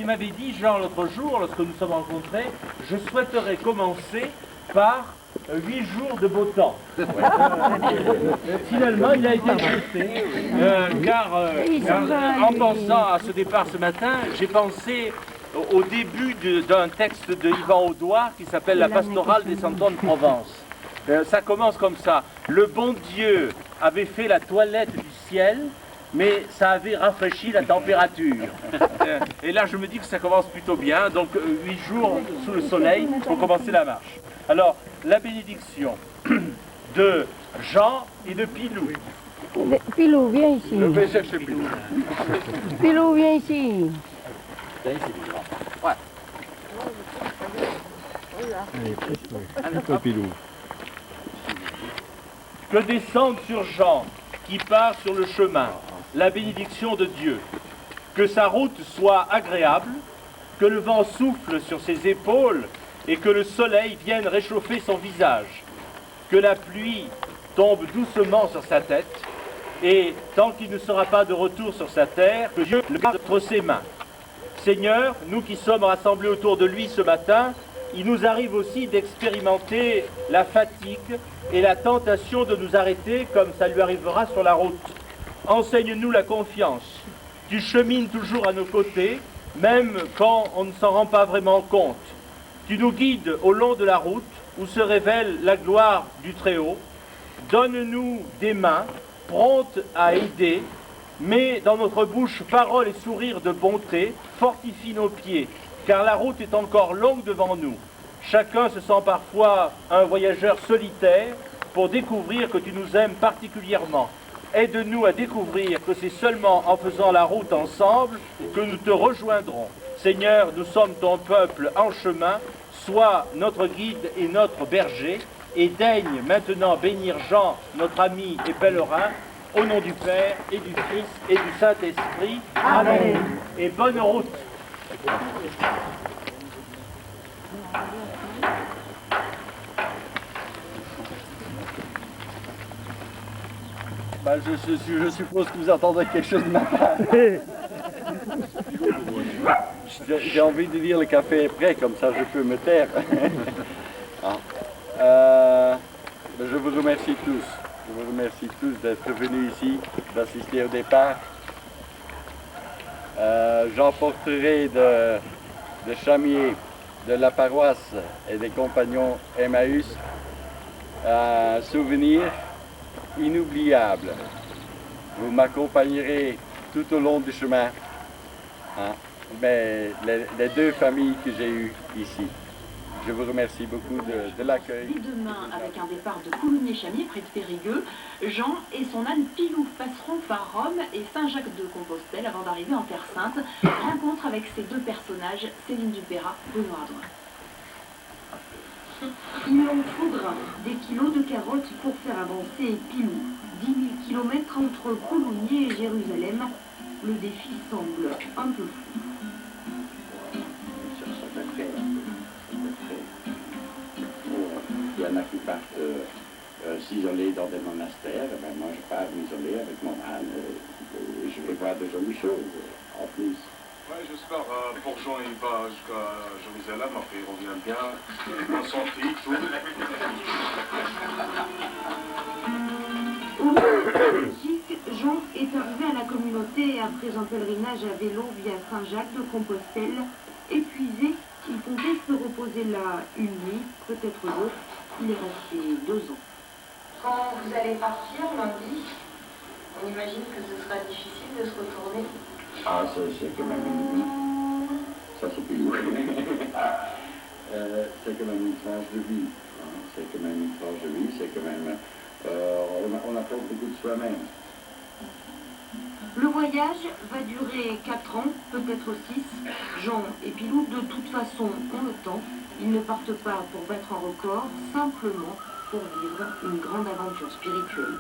il m'avait dit, Jean, l'autre jour, lorsque nous sommes rencontrés, je souhaiterais commencer par 8 jours de beau temps. Finalement, il a été écouté, car en pensant à ce départ ce matin, j'ai pensé au début d'un texte de Yvan Audoir qui s'appelle La pastorale descendant de Provence. Ça commence comme ça. Le bon Dieu avait fait la toilette du ciel, mais ça avait rafraîchi la température. Et là, je me dis que ça commence plutôt bien. Donc, 8 jours sous le soleil pour commencer la marche. Alors, la bénédiction de Jean et de Pilou. Pilou, viens ici. Je vais chercher Pilou. Pilou, viens ici. Ouais. Allez, Pilou. Que descende sur Jean, qui part sur le chemin, la bénédiction de Dieu. Que sa route soit agréable, que le vent souffle sur ses épaules et que le soleil vienne réchauffer son visage. Que la pluie tombe doucement sur sa tête et, tant qu'il ne sera pas de retour sur sa terre, que Dieu le garde entre ses mains. Seigneur, nous qui sommes rassemblés autour de lui ce matin, il nous arrive aussi d'expérimenter la fatigue et la tentation de nous arrêter comme ça lui arrivera sur la route. Enseigne-nous la confiance. Tu chemines toujours à nos côtés, même quand on ne s'en rend pas vraiment compte. Tu nous guides au long de la route où se révèle la gloire du Très-Haut. Donne-nous des mains promptes à aider, mets dans notre bouche paroles et sourires de bonté, fortifie nos pieds, car la route est encore longue devant nous. Chacun se sent parfois un voyageur solitaire pour découvrir que tu nous aimes particulièrement. Aide-nous à découvrir que c'est seulement en faisant la route ensemble que nous te rejoindrons. Seigneur, nous sommes ton peuple en chemin, sois notre guide et notre berger, et daigne maintenant bénir Jean, notre ami et pèlerin, au nom du Père et du Fils et du Saint-Esprit. Amen. Et bonne route. Ben, je suppose que vous entendrez quelque chose de ma part. J'ai envie de dire le café est prêt, comme ça je peux me taire. Je vous remercie tous. Je vous remercie tous d'être venus ici, d'assister au départ. J'emporterai de Chamier, de la paroisse et des compagnons Emmaüs un souvenir inoubliable. Vous m'accompagnerez tout au long du chemin. Mais les deux familles que j'ai eues ici. Je vous remercie beaucoup de l'accueil. Dès demain, avec un départ de Coulommiers-Chamiers, près de Périgueux, Jean et son âne Pilou passeront par Rome et Saint-Jacques-de-Compostelle avant d'arriver en Terre Sainte. Rencontre avec ces deux personnages, Céline Dupérat, Benoît Ardouin. Il en faudra des kilos de carottes pour faire avancer Pilou. 10 000 kilomètres entre Coulommiers et Jérusalem. Le défi semble un peu fou. Il y en a qui partent s'isoler dans des monastères. Eh ben moi, je pars m'isoler avec mon âne. Je vais voir de jolies choses en plus. Oui, j'espère. Pour Jean, il va jusqu'à Jérusalem, après il revient bien, en santé, tout. Au Belgique, Jean est arrivé à la communauté après un pèlerinage à vélo via Saint-Jacques-de-Compostelle. Épuisé, il comptait se reposer là une nuit, peut-être deux. Il est resté 2 ans. Quand vous allez partir lundi, on imagine que ce sera difficile de se retourner. Ah, c'est quand même une... Ça, c'est plus lourd. C'est quand même une tranche de vie. C'est quand même une tranche de vie. C'est quand même... on apporte beaucoup de soi-même. Le voyage va durer 4 ans, peut-être 6. Jean et Pilou, de toute façon, ont le temps. Ils ne partent pas pour battre un record, simplement pour vivre une grande aventure spirituelle.